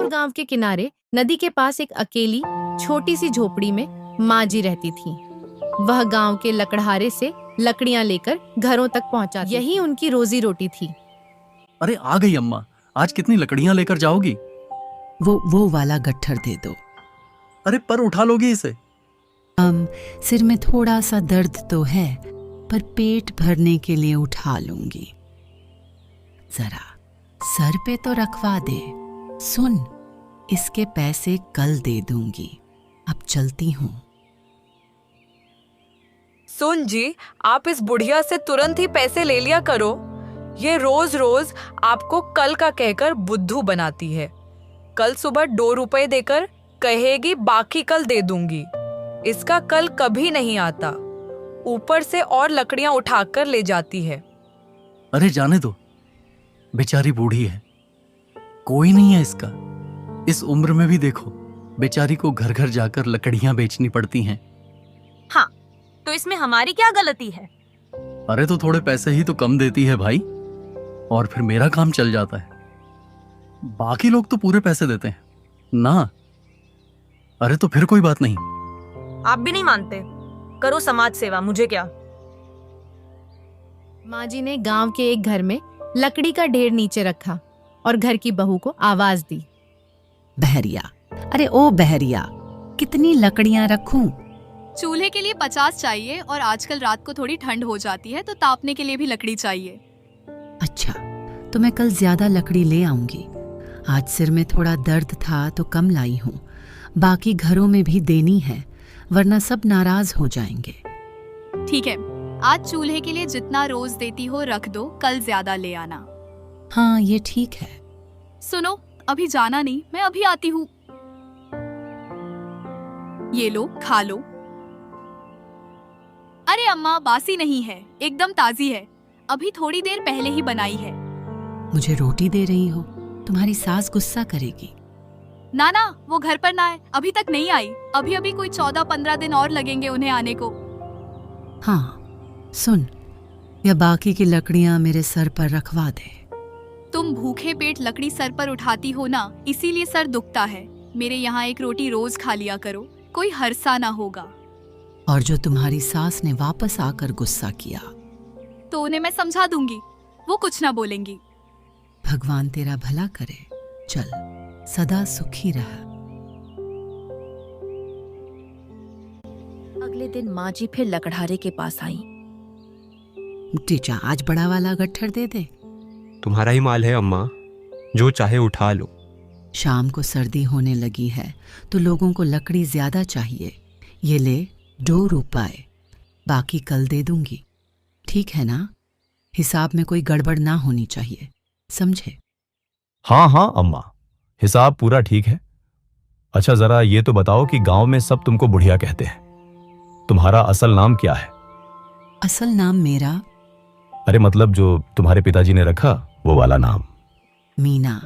गांव के किनारे नदी के पास एक अकेली छोटी सी झोपड़ी में माँ जी रहती थी। वह गांव के लकड़हारे से लकड़ियां लेकर घरों तक पहुंचाती। यही उनकी रोजी रोटी थी। अरे आ गई अम्मा, आज कितनी लकड़ियां लेकर जाओगी? वो वाला गट्ठर दे दो। अरे पर उठा लोगी इसे? सिर में थोड़ा सा दर्द तो है, पर पेट भरने के लिए उठा लूंगी। जरा सर पे तो रखवा दे। सुन, इसके पैसे कल दे दूंगी। अब चलती हूँ। सुन जी, आप इस बुढ़िया से तुरंत ही पैसे ले लिया करो। ये रोज रोज आपको कल का कहकर बुद्धू बनाती है। कल सुबह 2 रुपए देकर कहेगी बाकी कल दे दूंगी। इसका कल कभी नहीं आता। ऊपर से और लकड़ियां उठाकर ले जाती है। अरे जाने दो, बेचारी बूढ़ी है, कोई नहीं है इसका। इस उम्र में भी देखो, बेचारी को घर घर जाकर लकड़ियां बेचनी पड़ती हैं। हाँ, तो इसमें हमारी क्या गलती है? अरे तो थोड़े पैसे ही तो कम देती है भाई, और फिर मेरा काम चल जाता है। बाकी लोग तो पूरे पैसे देते हैं ना। अरे तो फिर कोई बात नहीं। आप भी नहीं मानते? करो समाज सेवा, मुझे क्या। माँ जी ने गांव के एक घर में लकड़ी का ढेर नीचे रखा और घर की बहू को आवाज दी। बहरिया, अरे ओ बहरिया, कितनी लकड़ियां रखूं? चूल्हे के लिए 50 चाहिए, और आजकल रात को थोड़ी ठंड हो जाती है तो तापने के लिए भी लकड़ी चाहिए। अच्छा, तो मैं कल ज्यादा लकड़ी ले आऊंगी। आज सिर में थोड़ा दर्द था तो कम लाई हूँ। बाकी घरों में भी देनी है, वरना सब नाराज हो जाएंगे। ठीक है, आज चूल्हे के लिए जितना रोज देती हो रख दो, कल ज्यादा ले आना। हाँ, ये ठीक है। सुनो, अभी जाना नहीं, मैं अभी आती हूँ। ये लो, खा लो। अरे अम्मा, बासी नहीं है, एकदम ताजी है, अभी थोड़ी देर पहले ही बनाई है। मुझे रोटी दे रही हो? तुम्हारी सास गुस्सा करेगी। ना ना, वो घर पर ना है, अभी तक नहीं आई। अभी अभी कोई 14-15 दिन और लगेंगे उन्हें आने को। हाँ, सुन, या बाकी की लकड़ियां मेरे सर पर रखवा दे। तुम भूखे पेट लकड़ी सर पर उठाती हो ना, इसीलिए सर दुखता है। मेरे यहाँ एक रोटी रोज खा लिया करो, कोई हर्षा ना होगा। और जो तुम्हारी सास ने वापस आकर गुस्सा किया तो उन्हें मैं समझा दूंगी, वो कुछ ना बोलेंगी। भगवान तेरा भला करे। चल, सदा सुखी रह। अगले दिन माँ जी फिर लकड़हारे के पास आई। टीचा, आज बड़ा वाला गट्ठर दे दे। तुम्हारा ही माल है अम्मा, जो चाहे उठा लो। शाम को सर्दी होने लगी है तो लोगों को लकड़ी ज्यादा चाहिए। ये ले 2 रुपए, बाकी कल दे दूंगी। ठीक है ना? हिसाब में कोई गड़बड़ ना होनी चाहिए, समझे? हाँ हाँ अम्मा, हिसाब पूरा ठीक है। अच्छा, जरा ये तो बताओ कि गांव में सब तुमको बुढ़िया कहते हैं। तुम्हारा असल नाम क्या है? असल नाम मेरा? अरे मतलब जो तुम्हारे पिताजी ने रखा, वो वाला नाम। मीना।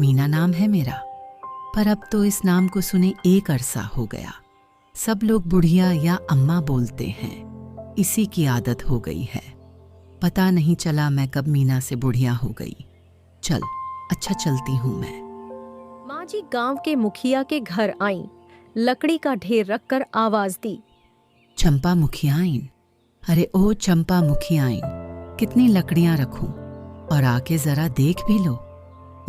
मीना नाम है मेरा, पर अब तो इस नाम को सुने एक अरसा हो गया। सब लोग बुढ़िया या अम्मा बोलते हैं, इसी की आदत हो गई है। पता नहीं चला मैं कब मीना से बुढ़िया हो गई। चल, अच्छा चलती हूँ मैं। माँ जी गांव के मुखिया के घर आईं, लकड़ी का ढेर रखकर आवाज दी। चंपा मुखियाइन, अरे ओ चंपा मुखियाइन, कितनी लकड़ियां रखूं? और आके जरा देख भी लो।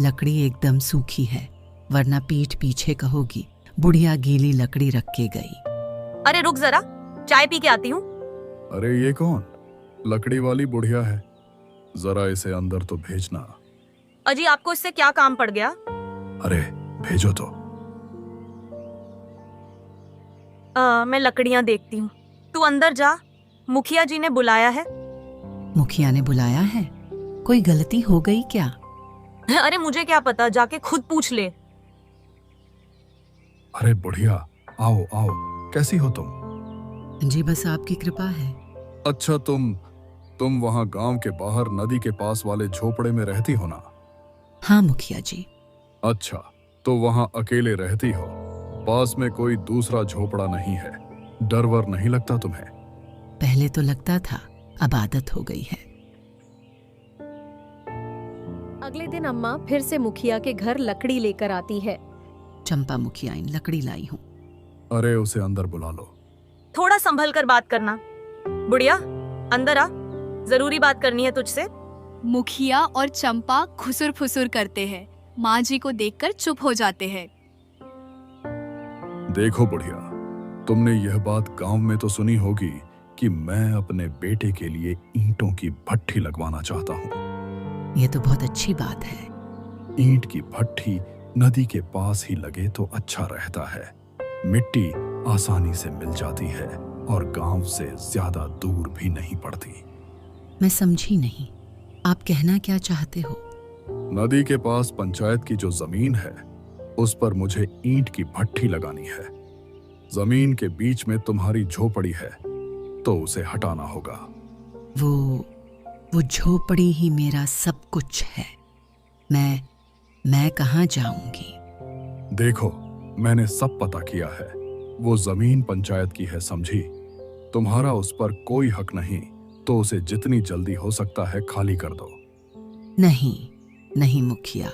लकड़ी एकदम सूखी है, वरना पीठ पीछे कहोगी बुढ़िया गीली लकड़ी रख के गई। अरे रुक जरा, चाय पी के आती हूँ। अरे ये कौन? लकड़ी वाली बुढ़िया है, जरा इसे अंदर तो भेजना। अजी, आपको इससे क्या काम पड़ गया? अरे भेजो तो। मैं लकड़ियां देखती हूँ, तू अंदर जा, मुखिया जी ने बुलाया है। मुखिया ने बुलाया है? कोई गलती हो गई क्या? अरे मुझे क्या पता, जाके खुद पूछ ले। अरे बुढ़िया, आओ आओ, कैसी हो तुम? जी बस आपकी कृपा है। अच्छा, तुम वहाँ गांव के बाहर नदी के पास वाले झोपड़े में रहती हो ना? हाँ मुखिया जी। अच्छा, तो वहाँ अकेले रहती हो? पास में कोई दूसरा झोपड़ा नहीं है? डर वर नहीं लगता तुम्हें? पहले तो लगता था, अब आदत हो गई है। अगले दिन अम्मा फिर से मुखिया के घर लकड़ी लेकर आती है। चंपा मुखिया, इन लकड़ी लाई हूँ। अरे उसे अंदर बुला लो। थोड़ा संभल कर बात करना। बुढ़िया अंदर आ, जरूरी बात करनी है तुझसे। मुखिया और चंपा खुसुर फुसुर करते हैं। माँ जी को देखकर चुप हो जाते हैं। देखो बुढ़िया, तुमने यह बात गांव में तो सुनी होगी कि मैं अपने बेटे के लिए ईंटों की भट्ठी लगवाना चाहता हूँ। ये तो बहुत अच्छी बात है। ईंट की भट्ठी नदी के पास ही लगे तो अच्छा रहता है। मिट्टी आसानी से मिल जाती है और गांव से ज्यादा दूर भी नहीं पड़ती। मैं समझी नहीं, आप कहना क्या चाहते हो? नदी के पास पंचायत की जो जमीन है उस पर मुझे ईंट की भट्ठी लगानी है। जमीन के बीच में तुम्हारी झोपड़ी है तो उसे हटाना होगा। वो झोपड़ी ही मेरा सब कुछ है। मैं कहाँ जाऊंगी? देखो, मैंने सब पता किया है। वो जमीन पंचायत की है, समझी? तुम्हारा उस पर कोई हक नहीं, तो उसे जितनी जल्दी हो सकता है खाली कर दो। नहीं मुखिया,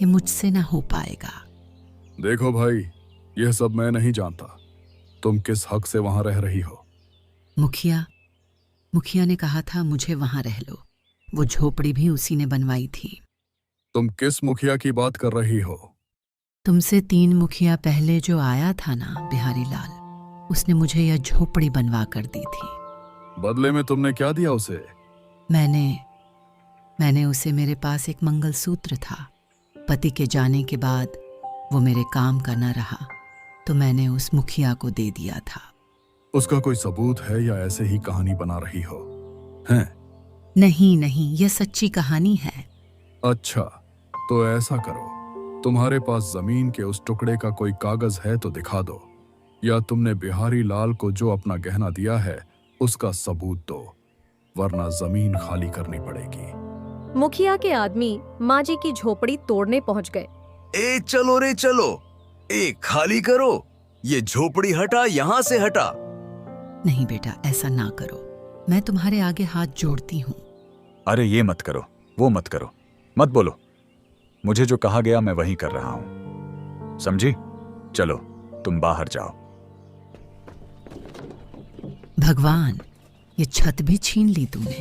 ये मुझसे ना हो पाएगा। देखो भाई, यह सब मैं नहीं जानता। तुम किस हक से वहां रह रही हो? मुखिया ने कहा था मुझे वहां रह लो। वो झोपड़ी भी उसी ने बनवाई थी। तुम किस मुखिया की बात कर रही हो? तुमसे 3 मुखिया पहले जो आया था ना, बिहारी लाल, उसने मुझे यह झोपड़ी बनवा कर दी थी। बदले में तुमने क्या दिया उसे? मैंने उसे, मेरे पास एक मंगलसूत्र था। पति के जाने के बाद वो मेरे काम का न रहा तो मैंने उस मुखिया को दे दिया था। उसका कोई सबूत है या ऐसे ही कहानी बना रही हो? हैं? नहीं, यह सच्ची कहानी है। अच्छा, तो ऐसा करो, तुम्हारे पास जमीन के उस टुकड़े का कोई कागज है तो दिखा दो, या तुमने बिहारी लाल को जो अपना गहना दिया है उसका सबूत दो, वरना जमीन खाली करनी पड़ेगी। मुखिया के आदमी माँ जी की झोपड़ी तोड़ने पहुँच गए। ए चलो रे चलो, ए खाली करो, ये झोपड़ी हटा, यहाँ से हटा। नहीं बेटा, ऐसा ना करो, मैं तुम्हारे आगे हाथ जोड़ती हूँ। अरे ये मत करो, वो मत करो, मत बोलो। मुझे जो कहा गया मैं वही कर रहा हूं, समझी? चलो तुम बाहर जाओ। भगवान, ये छत भी छीन ली तूने।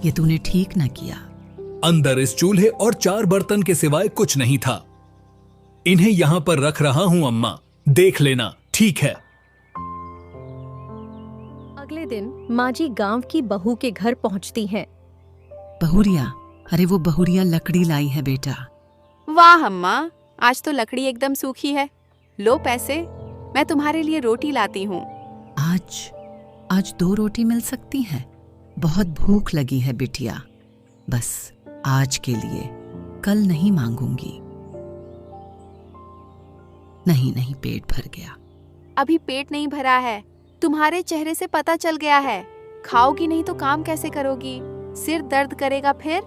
ये तूने ठीक न किया। अंदर इस चूल्हे और 4 बर्तन के सिवाय कुछ नहीं था। इन्हें यहां पर रख रहा हूं अम्मा, देख लेना, ठीक है? अगले दिन माँ जी गाँव की बहू के घर पहुँचती हैं। बहुरिया, अरे वो बहुरिया लकड़ी लाई है बेटा। वाह अम्मा, आज तो लकड़ी एकदम सूखी है। लो पैसे, मैं तुम्हारे लिए रोटी लाती हूँ। आज 2 रोटी मिल सकती हैं? बहुत भूख लगी है बिटिया, बस आज के लिए, कल नहीं मांगूंगी। नहीं, पेट भर गया। अभी पेट नहीं भरा है, तुम्हारे चेहरे से पता चल गया है। खाओगी नहीं तो काम कैसे करोगी? सिर दर्द करेगा फिर।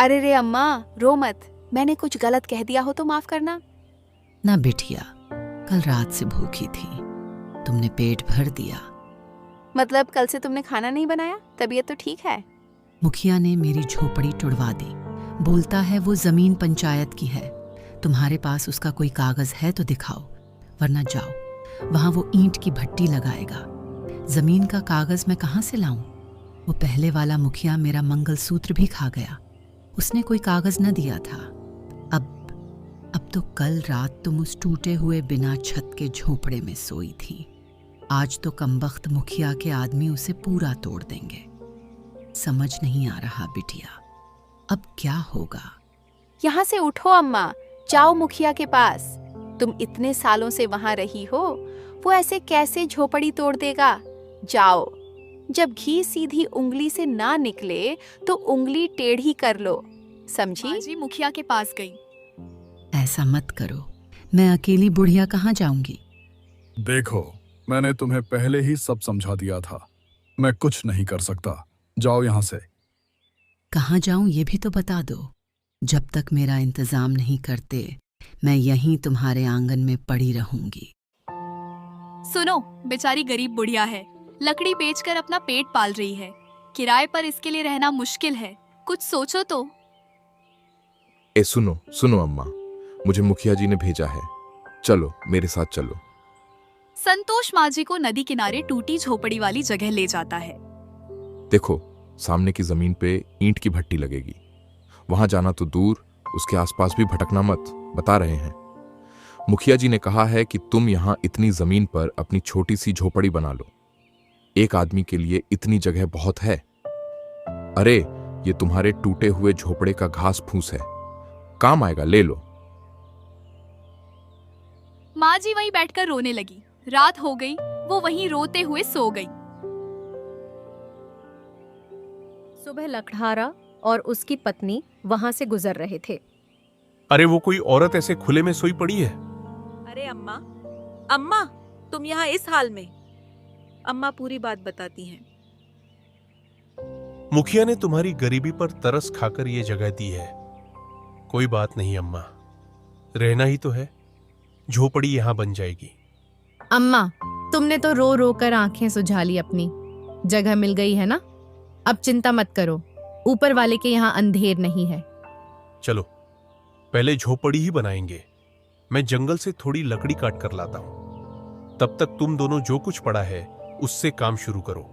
अरे रे अम्मा, रो मत, मैंने कुछ गलत कह दिया हो तो माफ करना। ना बिटिया, कल रात से भूखी थी, तुमने पेट भर दिया। मतलब कल से तुमने खाना नहीं बनाया? तबीयत तो ठीक है? मुखिया ने मेरी झोपड़ी तुड़वा दी। बोलता है वो जमीन पंचायत की है। तुम्हारे पास उसका कोई कागज है तो दिखाओ, वरना जाओ, वहां वो ईंट की भट्टी लगाएगा। जमीन का कागज मैं कहाँ से लाऊं? वो पहले वाला मुखिया मेरा मंगलसूत्र भी खा गया, उसने कोई कागज न दिया था। अब तो कल रात तुम उस टूटे हुए बिना छत के झोपड़े में सोई थी। आज तो कमबख्त मुखिया के आदमी उसे पूरा तोड़ देंगे। समझ नहीं आ रहा बिटिया, अब क्या होगा? यहाँ से उठो अम्मा, जाओ मुखिया के पास। तुम इतने सालों से वहां रही हो, वो ऐसे कैसे झोपड़ी तोड़ देगा? जाओ, जब घी सीधी उंगली से ना निकले तो उंगली टेढ़ी कर लो, समझी? माँ जी मुखिया के पास गई। ऐसा मत करो, मैं अकेली बुढ़िया कहाँ जाऊंगी? देखो, मैंने तुम्हें पहले ही सब समझा दिया था, मैं कुछ नहीं कर सकता। जाओ यहाँ से। कहाँ जाऊं ये भी तो बता दो। जब तक मेरा इंतजाम नहीं करते, मैं यहीं तुम्हारे आंगन में पड़ी रहूंगी। सुनो, बेचारी गरीब बुढ़िया है, लकड़ी बेचकर अपना पेट पाल रही है। किराए पर इसके लिए रहना मुश्किल है, कुछ सोचो तो। ए सुनो सुनो अम्मा, मुझे मुखिया जी ने भेजा है, चलो मेरे साथ चलो। संतोष माँ जी को नदी किनारे टूटी झोपड़ी वाली जगह ले जाता है। देखो सामने की जमीन पे ईंट की भट्टी लगेगी, वहां जाना तो दूर, उसके आसपास भी भटकना मत, बता रहे हैं। मुखिया जी ने कहा है कि तुम यहां इतनी जमीन पर अपनी छोटी सी झोपड़ी बना लो। एक आदमी के लिए इतनी जगह बहुत है। अरे ये तुम्हारे टूटे हुए झोपड़े का घास फूस है, काम आएगा, ले लो। माँ जी वहीं बैठकर रोने लगी। रात हो गई, वो वहीं रोते हुए सो गई। सुबह लकड़हारा और उसकी पत्नी वहां से गुजर रहे थे। अरे वो कोई औरत ऐसे खुले में सोई पड़ी है। अरे अम्मा, अम्मा तुम यहाँ इस हाल में? अम्मा पूरी बात बताती हैं। मुखिया ने तुम्हारी गरीबी पर तरस खाकर ये जगह दी है। कोई बात नहीं अम्मा, रहना ही तो है, झोपड़ी यहां बन जाएगी। अम्मा, तुमने तो रो रो कर आंखें सुझा ली अपनी। जगह मिल गई है ना, अब चिंता मत करो, ऊपर वाले के यहाँ अंधेर नहीं है। चलो पहले झोपड़ी ही बनाएंगे, मैं जंगल से थोड़ी लकड़ी काट कर लाता हूं। तब तक तुम दोनों जो कुछ पड़ा है उससे काम शुरू करो।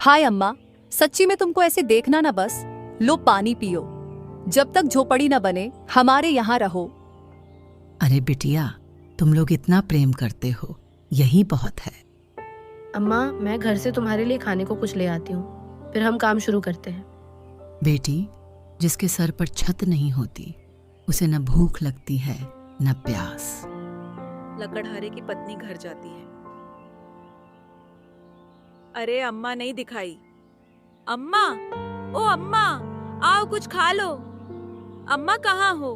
हाय अम्मा, सच्ची में तुमको ऐसे देखना ना, बस लो पानी पियो, जब तक झोपड़ी ना बने हमारे यहाँ रहो। अरे बिटिया, तुम लोग इतना प्रेम करते हो, यही बहुत है। अम्मा, मैं घर से तुम्हारे लिए खाने को कुछ ले आती हूँ, फिर हम काम शुरू करते हैं। बेटी, जिसके सर पर छत नहीं होती उसे न भूख लगती है न प्यास। लकड़हारे की पत्नी घर जाती है। अरे अम्मा नहीं दिखाई। अम्मा, ओ अम्मा, आओ कुछ खा लो। अम्मा कहाँ हो?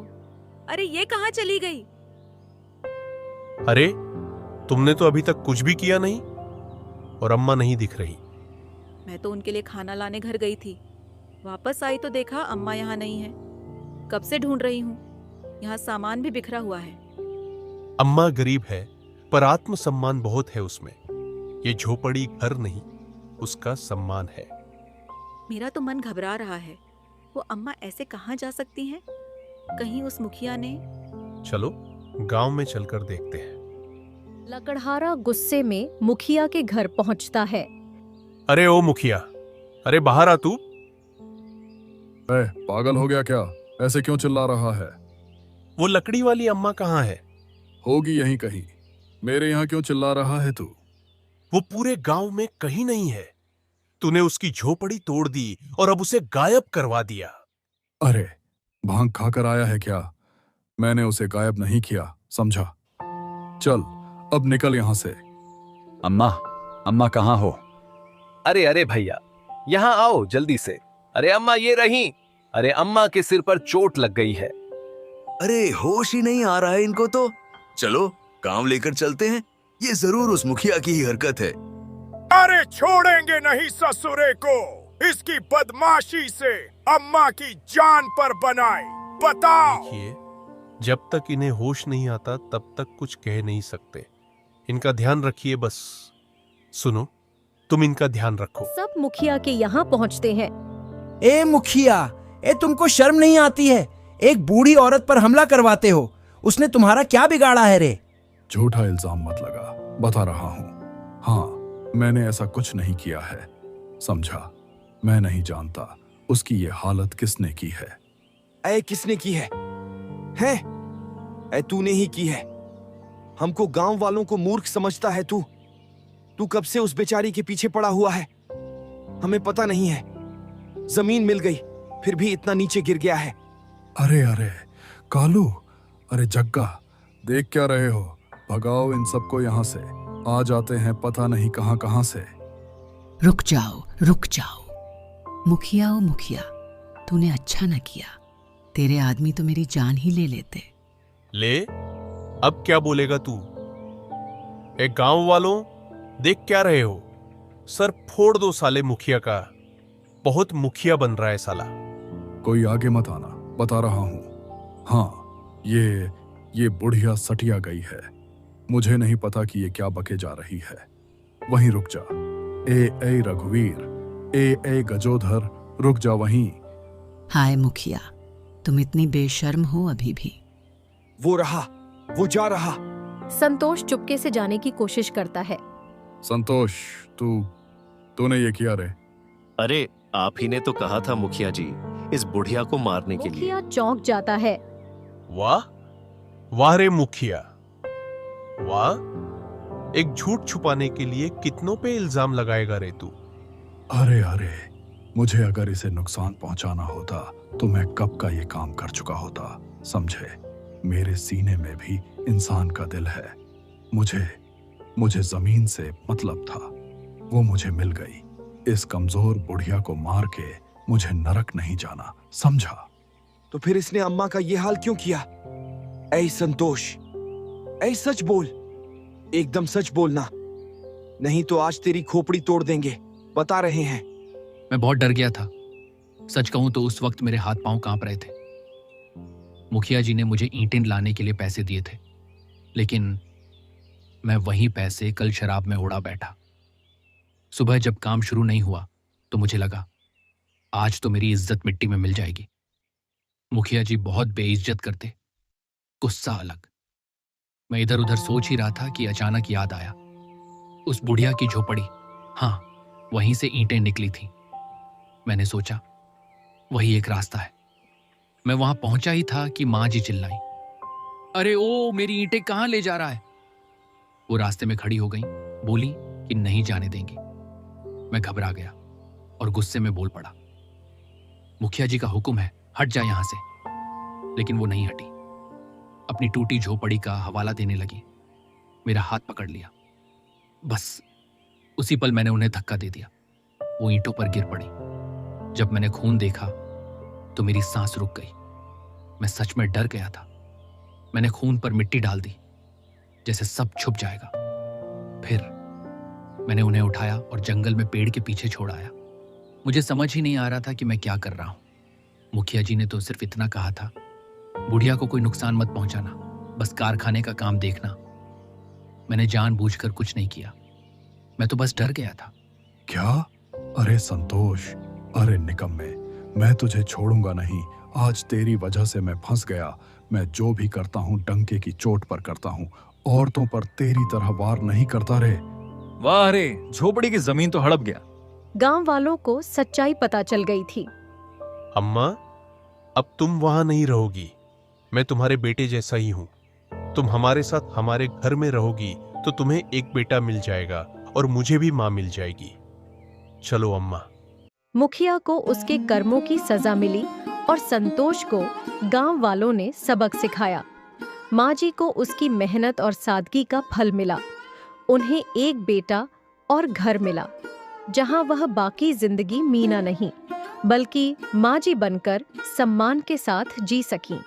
अरे ये कहाँ चली गई? अरे तुमने तो अभी तक कुछ भी किया नहीं और अम्मा नहीं दिख रही। मैं तो उनके लिए खाना लाने घर गई थी, वापस आई तो देखा अम्मा यहाँ नहीं है। कब से ढूंढ रही हूँ, यहाँ सामान भी बिखरा हुआ है। अम्मा गरीब है पर आत्मसम्मान बहुत है उसमें। ये झोपड़ी घर नहीं, उसका सम्मान है। मेरा तो मन घबरा रहा है, वो अम्मा ऐसे कहाँ जा सकती हैं? कहीं उस मुखिया ने। चलो गांव में चलकर देखते हैं। लकड़हारा गुस्से में मुखिया के घर पहुंचता है। अरे ओ मुखिया, अरे बाहर आ तू। पागल हो गया क्या? ऐसे क्यों चिल्ला रहा है? वो लकड़ी वाली अम्मा कहाँ है? होगी यहीं कहीं। मेरे यहाँ क्यों चिल्ला रहा है तू? वो पूरे गांव में कहीं नहीं है। तूने उसकी झोपड़ी तोड़ दी और अब उसे गायब करवा दिया। अरे भांग खाकर आया है क्या? मैंने उसे गायब नहीं किया, समझा? चल अब निकल यहाँ से। अम्मा, अम्मा कहाँ हो? अरे अरे भैया, यहाँ आओ जल्दी से। अरे अम्मा ये रही। अरे अम्मा के सिर पर चोट लग गई है। अरे होश ही नहीं आ रहा है इनको तो। चलो काम लेकर चलते हैं, ये जरूर उस मुखिया की ही हरकत है। अरे छोड़ेंगे नहीं ससुरे को, इसकी बदमाशी से अम्मा की जान पर बनाए। बताओ। देखिए, जब तक इन्हें होश नहीं आता तब तक कुछ कह नहीं सकते। इनका ध्यान रखिए बस। सुनो, तुम इनका ध्यान रखो। सब मुखिया के यहाँ पहुँचते हैं। ए मुखिया, ए तुमको शर्म नहीं आती है? एक बूढ़ी औरत पर हमला करवाते हो, उसने तुम्हारा क्या बिगाड़ा है रे? झूठा इल्जाम मत लगा, बता रहा हूँ। हाँ, मैंने ऐसा कुछ नहीं किया है, समझा? मैं नहीं जानता उसकी ये हालत किसने की है। ऐ किसने की है? हैं? ऐ तूने ही की है। हमको गांव वालों को मूर्ख समझता है तू। तू कब से उस बेचारी के पीछे पड़ा हुआ है? हमें पता नहीं है। जमीन मिल गई फिर भी इतना नीचे गिर गया है। अरे अरे कालू, अरे जग्गा, देख क्या रहे हो? भगाओ इन सबको यहाँ से। आ जाते हैं पता नहीं कहाँ कहाँ से। रुक जाओ, रुक जाओ। मुखिया ओ मुखिया, तूने अच्छा न किया। तेरे आदमी तो मेरी जान ही ले लेते। ले, अब क्या बोलेगा तू? एक गांव वालों, देख क्या रहे हो? सर फोड़ दो साले मुखिया का। बहुत मुखिया बन रहा है साला। कोई आगे मत आना, बता रहा हूँ। हाँ, ये बुढ़िया सटिया गई है। मुझे नहीं पता कि ये क्या बके जा रही है। वहीं रुक जा। ए रघुवीर, ए गजोधर, रुक जा वहीं। हाय मुखिया, तुम इतनी बेशर्म हो अभी भी। वो रहा, वो जा रहा। संतोष चुपके से जाने की कोशिश करता है। संतोष, तूने ये किया रे? अरे आप ही ने तो कहा था मुखिया जी, इस बुढ़िया को मारने के लिए। मुखिया चौंक जाता है। वाह वाह रे मुखिया, वाह! एक झूठ छुपाने के लिए कितनों पे इल्जाम लगाएगा रे तू। अरे, मुझे अगर इसे नुकसान पहुंचाना होता तो मैं कब का ये काम कर चुका होता। समझे, मेरे सीने में भी इंसान का दिल है। मुझे जमीन से मतलब था, वो मुझे मिल गई। इस कमजोर बुढ़िया को मार के मुझे नरक नहीं जाना, समझा? तो फिर इसने अम्मा का ये हाल क्यों किया? ऐ संतोष, ऐ सच बोल, एकदम सच बोलना, नहीं तो आज तेरी खोपड़ी तोड़ देंगे, बता रहे हैं। मैं बहुत डर गया था। सच कहूं तो उस वक्त मेरे हाथ पांव कांप रहे थे। मुखिया जी ने मुझे ईंटें लाने के लिए पैसे दिए थे, लेकिन मैं वही पैसे कल शराब में उड़ा बैठा। सुबह जब काम शुरू नहीं हुआ तो मुझे लगा आज तो मेरी इज्जत मिट्टी में मिल जाएगी। मुखिया जी बहुत बेइज्जत करते, गुस्सा अलग। मैं इधर उधर सोच ही रहा था कि अचानक याद आया, उस बुढ़िया की झोपड़ी, हाँ, वहीं से ईंटें निकली थीं। मैंने सोचा वही एक रास्ता है। मैं वहां पहुंचा ही था कि मां जी चिल्लाई, अरे ओ, मेरी ईंटें कहां ले जा रहा है? वो रास्ते में खड़ी हो गई, बोली कि नहीं जाने देंगी। मैं घबरा गया और गुस्से में बोल पड़ा, मुखिया जी का हुक्म है, हट जा यहां से। लेकिन वो नहीं हटी, अपनी टूटी झोपड़ी का हवाला देने लगी। मेरा हाथ पकड़ लिया। बस उसी पल मैंने उन्हें धक्का दे दिया। वो ईंटों पर गिर पड़ी। जब मैंने खून देखा तो मेरी सांस रुक गई। मैं सच में डर गया था। मैंने खून पर मिट्टी डाल दी, जैसे सब छुप जाएगा। फिर मैंने उन्हें उठाया और जंगल में पेड़ के पीछे छोड़ आया। मुझे समझ ही नहीं आ रहा था कि मैं क्या कर रहा हूं। मुखिया जी ने तो सिर्फ इतना कहा था, बुढ़िया को कोई नुकसान मत पहुंचाना, बस कारखाने का काम देखना। मैंने जानबूझकर कुछ नहीं किया, मैं तो बस डर गया था। क्या? अरे संतोष, अरे निकम्मे, मैं तुझे छोड़ूंगा नहीं। आज तेरी वजह से मैं फंस गया। मैं जो भी करता हूँ डंके की चोट पर करता हूँ, औरतों पर तेरी तरह वार नहीं करता रे। वाह रे, झोपड़ी की जमीन तो हड़प गया। गांव वालों को सच्चाई पता चल गई थी। अम्मा, अब तुम वहां नहीं रहोगी। मैं तुम्हारे बेटे जैसा ही हूं। तुम हमारे साथ हमारे घर में रहोगी तो तुम्हें एक बेटा मिल जाएगा और मुझे भी मां मिल जाएगी। चलो अम्मा। मुखिया को उसके कर्मों की सजा मिली और संतोष को गांव वालों ने सबक सिखाया। माँ जी को उसकी मेहनत और सादगी का फल मिला। उन्हें एक बेटा और घर मिला, जहां वह बाकी जिंदगी मीना नहीं बल्कि माँ जी बनकर सम्मान के साथ जी सकीं।